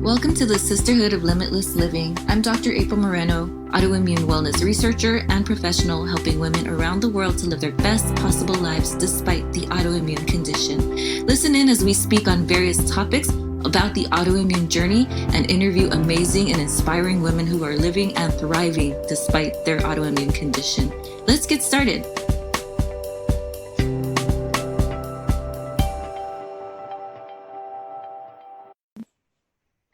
Welcome to the Sisterhood of Limitless Living. I'm Dr. April Moreno, autoimmune wellness researcher and professional helping women around the world to live their best possible lives despite the autoimmune condition. Listen in as we speak on various topics about the autoimmune journey and interview amazing and inspiring women who are living and thriving despite their autoimmune condition. Let's get started.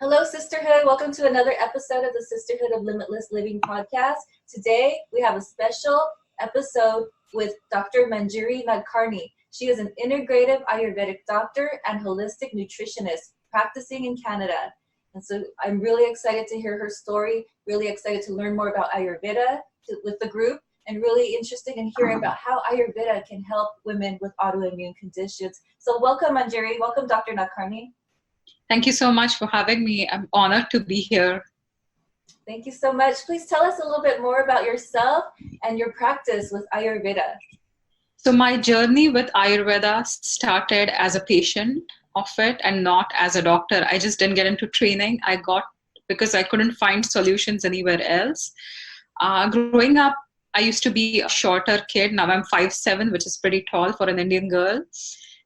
Hello, Sisterhood. Welcome to another episode of the Sisterhood of Limitless Living podcast. Today, we have a special episode with Dr. Manjiri Nadkarni. She is an integrative Ayurvedic doctor and holistic nutritionist practicing in Canada. And so I'm really excited to hear her story, really excited to learn more about Ayurveda with the group, and really interested in hearing about how Ayurveda can help women with autoimmune conditions. So welcome, Manjiri. Welcome, Dr. Nadkarni. Thank you so much for having me. I'm honored to be here. Thank you so much. Please tell us a little bit more about yourself and your practice with Ayurveda. So my journey with Ayurveda started as a patient of it and not as a doctor. I just didn't get into training. I got because I couldn't find solutions anywhere else. Growing up, I used to be a shorter kid. Now I'm 5'7", which is pretty tall for an Indian girl.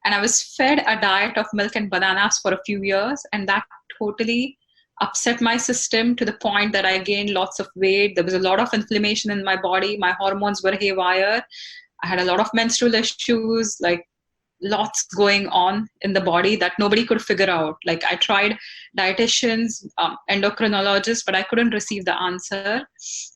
And I was fed a diet of milk and bananas for a few years, and that totally upset my system to the point that I gained lots of weight. There was a lot of inflammation in my body. My hormones were haywire. I had a lot of menstrual issues, like lots going on in the body that nobody could figure out. Like I tried dietitians, endocrinologists, but I couldn't receive the answer.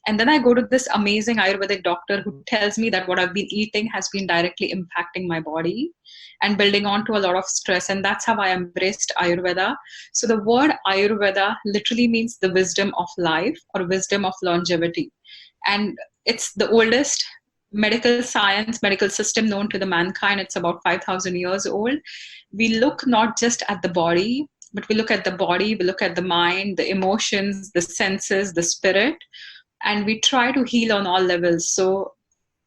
And then I go to this amazing Ayurvedic doctor who tells me that what I've been eating has been directly impacting my body and building on to a lot of stress. And that's how I embraced Ayurveda. So the word Ayurveda literally means the wisdom of life or wisdom of longevity. And it's the oldest medical system known to the mankind. It's about 5,000 years old. We look not just at the body, but we look at the body, we look at the mind, the emotions, the senses, the spirit, and we try to heal on all levels. So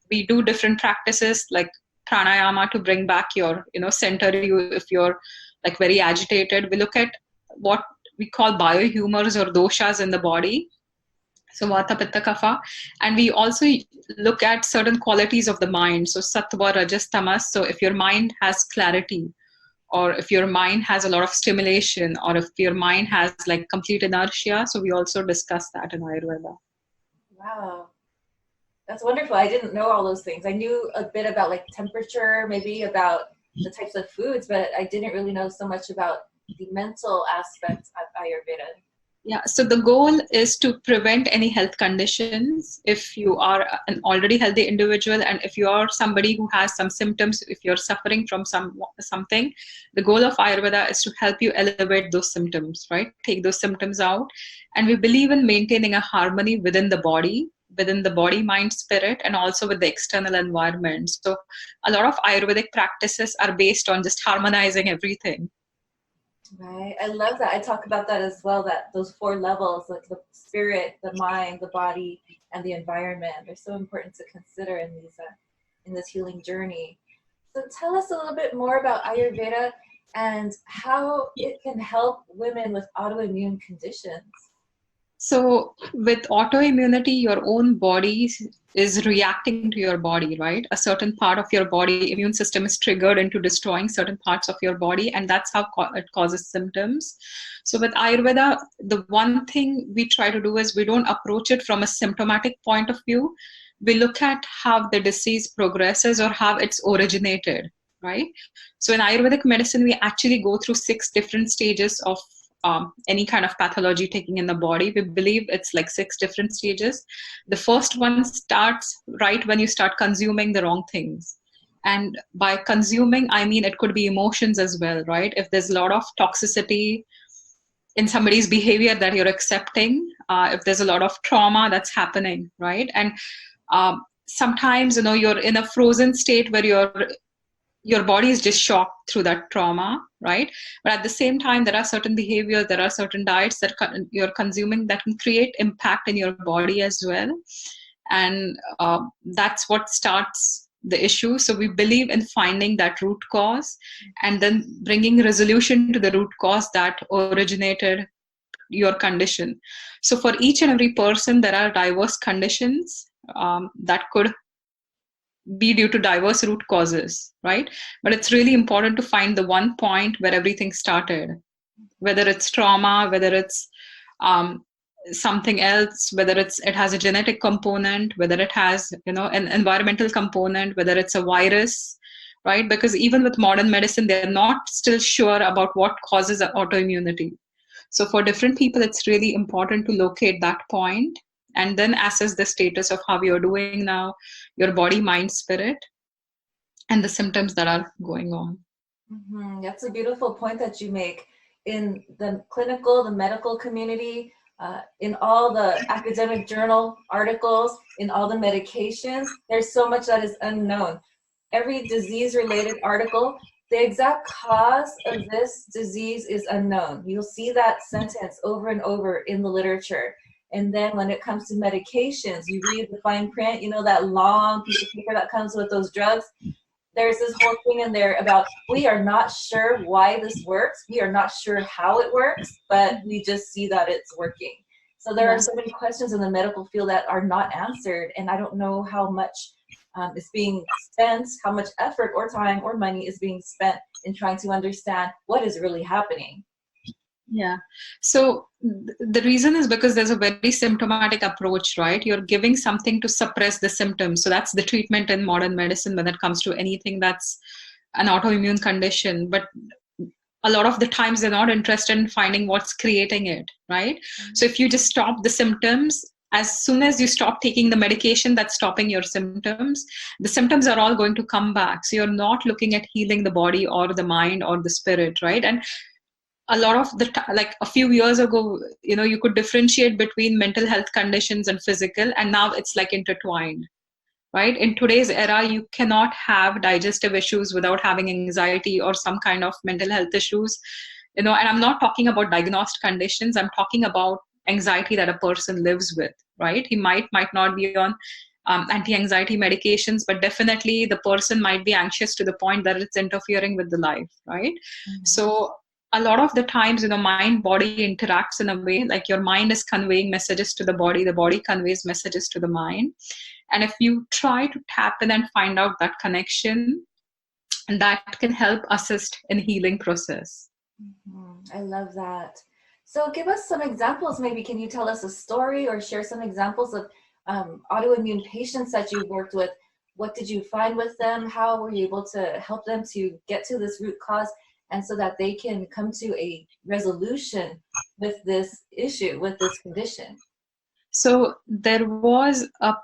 we do different practices like pranayama to bring back your, center you if you're like very agitated. We look at what we call biohumors or doshas in the body. So vata, pitta, kapha. And we also look at certain qualities of the mind. So sattva, rajas, tamas. So if your mind has clarity, or if your mind has a lot of stimulation, or if your mind has like complete inertia. So we also discuss that in Ayurveda. Wow. That's wonderful. I didn't know all those things. I knew a bit about like temperature, maybe about the types of foods, but I didn't really know so much about the mental aspects of Ayurveda. Yeah, so the goal is to prevent any health conditions if you are an already healthy individual, and if you are somebody who has some symptoms, if you're suffering from something, the goal of Ayurveda is to help you elevate those symptoms, right? Take those symptoms out. And we believe in maintaining a harmony within the body, mind, spirit, and also with the external environment. So a lot of Ayurvedic practices are based on just harmonizing everything. Right. I love that. I talk about that as well, that those 4 levels, like the spirit, the mind, the body, and the environment, they're so important to consider in this healing journey. So tell us a little bit more about Ayurveda and how it can help women with autoimmune conditions. So with autoimmunity, your own body is reacting to your body, right? A certain part of your body immune system is triggered into destroying certain parts of your body, and that's how it causes symptoms. So with Ayurveda, the one thing we try to do is we don't approach it from a symptomatic point of view. We look at how the disease progresses or how it's originated, right? So in Ayurvedic medicine, we actually go through 6 different stages of any kind of pathology taking in the body. We believe it's like 6 different stages. The first one starts right when you start consuming the wrong things. And by consuming, I mean it could be emotions as well, right? If there's a lot of toxicity in somebody's behavior that you're accepting, if there's a lot of trauma that's happening, right? And sometimes, you're in a frozen state where your body is just shocked through that trauma, right? But at the same time, there are certain behaviors, there are certain diets that you're consuming that can create impact in your body as well. And that's what starts the issue. So we believe in finding that root cause and then bringing resolution to the root cause that originated your condition. So for each and every person, there are diverse conditions that could be due to diverse root causes, right? But it's really important to find the one point where everything started, whether it's trauma, whether it's um, something else, whether it has a genetic component, whether it has, an environmental component, whether it's a virus, right? Because even with modern medicine, they're not still sure about what causes autoimmunity. So for different people, it's really important to locate that point and then assess the status of how you're doing now, your body, mind, spirit, and the symptoms that are going on. That's a beautiful point that you make. In the clinical, the medical community, in all the academic journal articles, in all the medications, there's so much that is unknown. Every disease-related article, the exact cause of this disease is unknown. You'll see that sentence over and over in the literature. And then when it comes to medications, you read the fine print, that long piece of paper that comes with those drugs. There's this whole thing in there about, we are not sure why this works. We are not sure how it works, but we just see that it's working. So there are so many questions in the medical field that are not answered. And I don't know how much is being spent, how much effort or time or money is being spent in trying to understand what is really happening. Yeah. So the reason is because there's a very symptomatic approach, right? You're giving something to suppress the symptoms. So that's the treatment in modern medicine when it comes to anything that's an autoimmune condition. But a lot of the times they're not interested in finding what's creating it, right? So if you just stop the symptoms, as soon as you stop taking the medication that's stopping your symptoms, the symptoms are all going to come back. So you're not looking at healing the body or the mind or the spirit, right? And a lot of like a few years ago, you could differentiate between mental health conditions and physical, and now it's like intertwined, right? In today's era, you cannot have digestive issues without having anxiety or some kind of mental health issues, and I'm not talking about diagnosed conditions. I'm talking about anxiety that a person lives with, right? He might not be on anti-anxiety medications, but definitely the person might be anxious to the point that it's interfering with the life, right? So a lot of the times, mind body interacts in a way like your mind is conveying messages to the body conveys messages to the mind. And if you try to tap in and find out that connection, that can help assist in healing process. I love that. So give us some examples. Maybe can you tell us a story or share some examples of autoimmune patients that you've worked with? What did you find with them? How were you able to help them to get to this root cause, and so that they can come to a resolution with this issue, with this condition? So there was a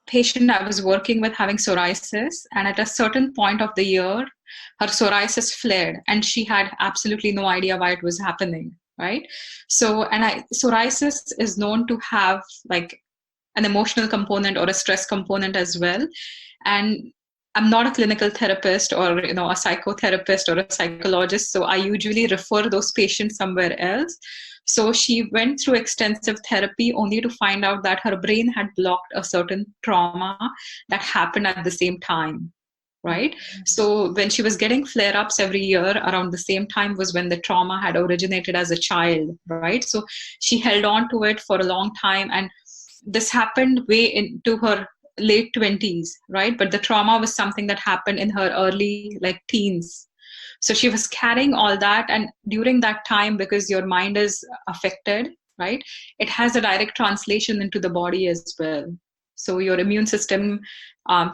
patient I was working with having psoriasis, and at a certain point of the year, her psoriasis flared, and she had absolutely no idea why it was happening, right? So, psoriasis is known to have like an emotional component or a stress component as well. And I'm not a clinical therapist or a psychotherapist or a psychologist, so I usually refer those patients somewhere else. So she went through extensive therapy only to find out that her brain had blocked a certain trauma that happened at the same time, right? So when she was getting flare-ups every year, around the same time was when the trauma had originated as a child, right? So she held on to it for a long time, and this happened way into her late 20s, right? But the trauma was something that happened in her early teens. So she was carrying all that, and during that time, because your mind is affected, right, it has a direct translation into the body as well. So your immune system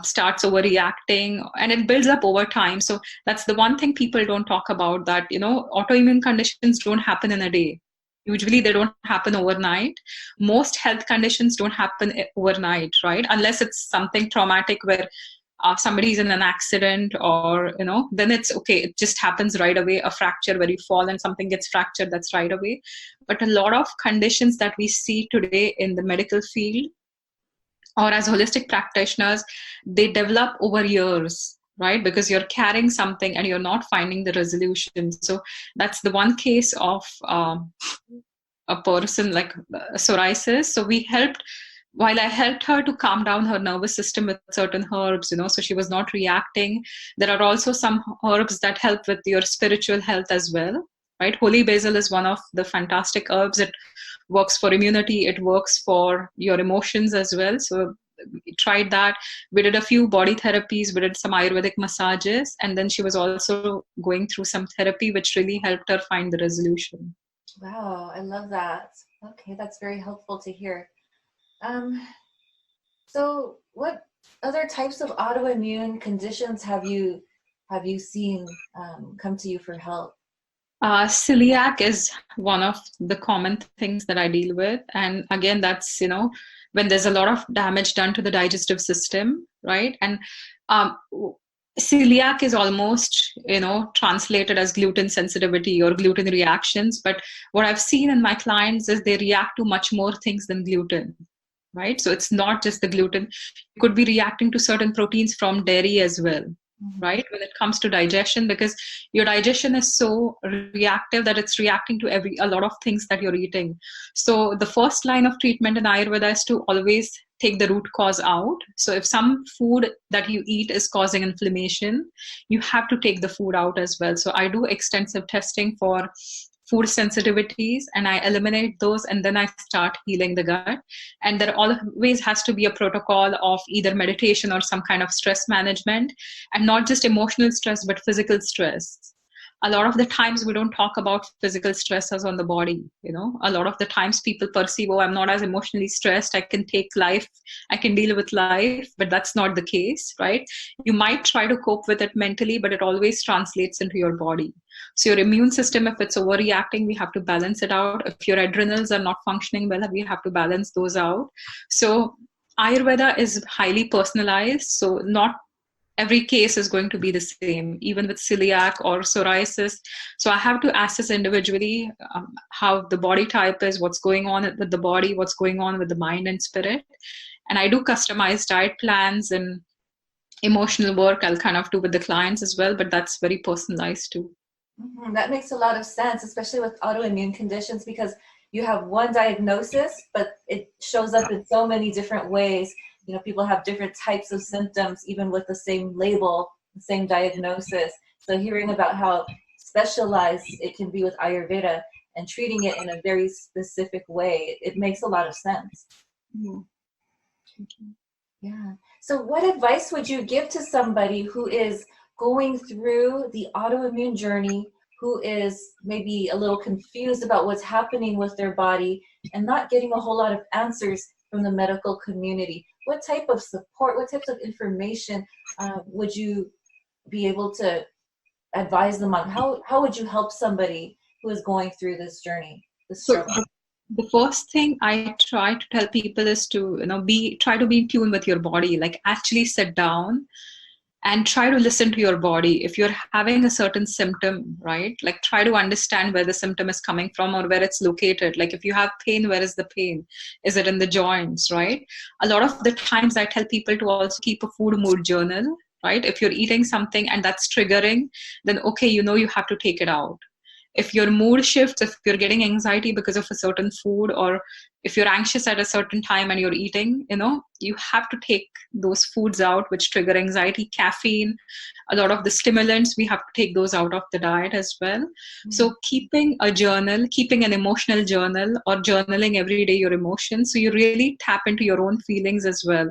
starts overreacting, and it builds up over time. So that's the one thing people don't talk about, that autoimmune conditions don't happen in a day. Usually they don't happen overnight. Most health conditions don't happen overnight, right? Unless it's something traumatic where somebody's in an accident, or then it's okay, it just happens right away. A fracture where you fall and something gets fractured, that's right away. But a lot of conditions that we see today in the medical field or as holistic practitioners, they develop over years, right? Because you're carrying something and you're not finding the resolution. So that's the one case of a person like psoriasis. So while I helped her to calm down her nervous system with certain herbs, so she was not reacting. There are also some herbs that help with your spiritual health as well, right? Holy basil is one of the fantastic herbs. It works for immunity. It works for your emotions as well. So we tried that. We did a few body therapies. We did some Ayurvedic massages. And then she was also going through some therapy, which really helped her find the resolution. Wow, I love that. Okay, that's very helpful to hear. Um, so what other types of autoimmune conditions have you seen come to you for help? Celiac is one of the common things that I deal with. And again, that's, when there's a lot of damage done to the digestive system, right? And um, celiac is almost, translated as gluten sensitivity or gluten reactions. But what I've seen in my clients is they react to much more things than gluten, right? So it's not just the gluten. You could be reacting to certain proteins from dairy as well, right? When it comes to digestion, because your digestion is so reactive that it's reacting to a lot of things that you're eating. So the first line of treatment in Ayurveda is to always take the root cause out. So if some food that you eat is causing inflammation, you have to take the food out as well. So I do extensive testing for food sensitivities, and I eliminate those, and then I start healing the gut. And there always has to be a protocol of either meditation or some kind of stress management, and not just emotional stress but physical stress. A lot of the times we don't talk about physical stressors on the body. A lot of the times people perceive, oh, I'm not as emotionally stressed, I can take life, I can deal with life, but that's not the case, right? You might try to cope with it mentally, but it always translates into your body. So your immune system, if it's overreacting, we have to balance it out. If your adrenals are not functioning well, we have to balance those out. So Ayurveda is highly personalized. So not every case is going to be the same, even with celiac or psoriasis. So I have to assess individually how the body type is, what's going on with the body, what's going on with the mind and spirit. And I do customize diet plans and emotional work I'll kind of do with the clients as well, but that's very personalized too. That makes a lot of sense, especially with autoimmune conditions, because you have one diagnosis, but it shows up in so many different ways. People have different types of symptoms, even with the same label, the same diagnosis. So hearing about how specialized it can be with Ayurveda and treating it in a very specific way, it makes a lot of sense. Yeah. Yeah. So what advice would you give to somebody who is going through the autoimmune journey, who is maybe a little confused about what's happening with their body and not getting a whole lot of answers from the medical community? What type of support, what types of information would you be able to advise them on? How would you help somebody who is going through this journey, this So struggle? the first thing I try to tell people is to, try to be in tune with your body, like actually sit down and try to listen to your body. If you're having a certain symptom, right, like try to understand where the symptom is coming from or where it's located. Like if you have pain, where is the pain? Is it in the joints, right? A lot of the times I tell people to also keep a food mood journal, right? If you're eating something and that's triggering, then okay, you have to take it out. If your mood shifts, if you're getting anxiety because of a certain food, or if you're anxious at a certain time and you're eating, you have to take those foods out which trigger anxiety. Caffeine, a lot of the stimulants, we have to take those out of the diet as well. So keeping a journal, keeping an emotional journal, or journaling every day your emotions, so you really tap into your own feelings as well.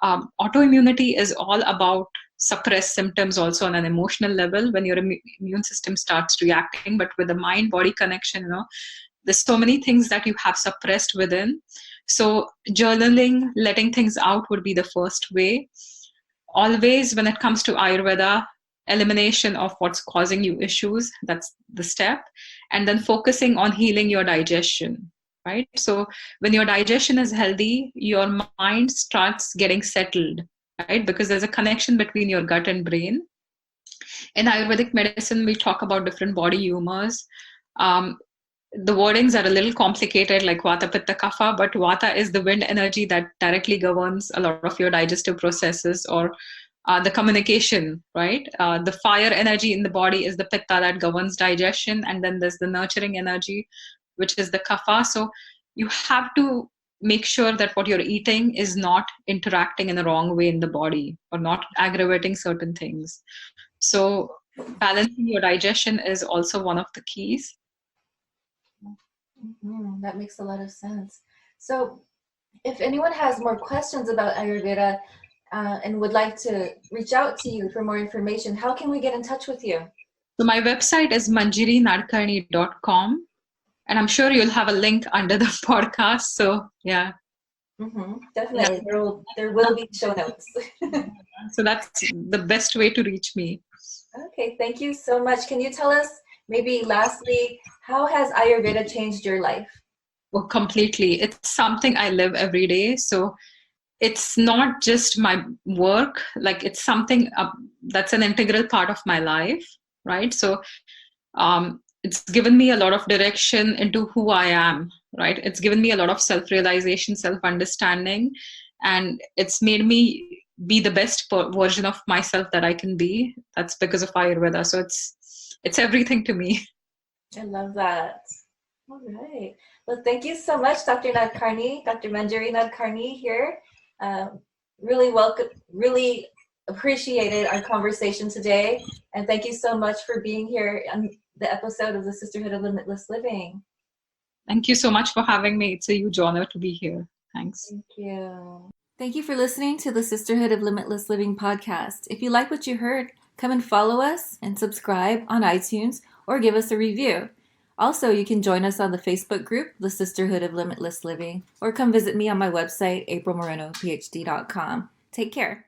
Autoimmunity is all about suppressed symptoms also on an emotional level when your immune system starts reacting. But with the mind body connection, there's so many things that you have suppressed within. So journaling, letting things out would be the first way. Always when it comes to Ayurveda, elimination of what's causing you issues, that's the step. And then focusing on healing your digestion, right? So when your digestion is healthy, your mind starts getting settled, right? Because there's a connection between your gut and brain. In Ayurvedic medicine, we talk about different body humors. Um, the wordings are a little complicated, like Vata, Pitta, Kapha, but Vata is the wind energy that directly governs a lot of your digestive processes, or the communication, right? The fire energy in the body is the Pitta that governs digestion, and then there's the nurturing energy, which is the Kapha. So you have to make sure that what you're eating is not interacting in the wrong way in the body or not aggravating certain things. So balancing your digestion is also one of the keys. That makes a lot of sense. So if anyone has more questions about Ayurveda and would like to reach out to you for more information, how can we get in touch with you? So my website is manjirinadkarni.com, and I'm sure you'll have a link under the podcast. So yeah. Definitely. Yeah. There will be show notes. So that's the best way to reach me. Okay, thank you so much. Can you tell us, maybe lastly, how has Ayurveda changed your life? Well, completely. It's something I live every day. So it's not just my work, like it's something that's an integral part of my life, right? So it's given me a lot of direction into who I am, right? It's given me a lot of self-realization, self-understanding, and it's made me be the best version of myself that I can be. That's because of Ayurveda. So it's everything to me. I love that. All right. Well, thank you so much, Dr. Nadkarni, Dr. Manjiri Nadkarni here. Really appreciated our conversation today. And thank you so much for being here on the episode of the Sisterhood of Limitless Living. Thank you so much for having me. It's a huge honor to be here. Thanks. Thank you. Thank you for listening to the Sisterhood of Limitless Living podcast. If you like what you heard, come and follow us and subscribe on iTunes or give us a review. Also, you can join us on the Facebook group, The Sisterhood of Limitless Living, or come visit me on my website, aprilmorenophd.com. Take care.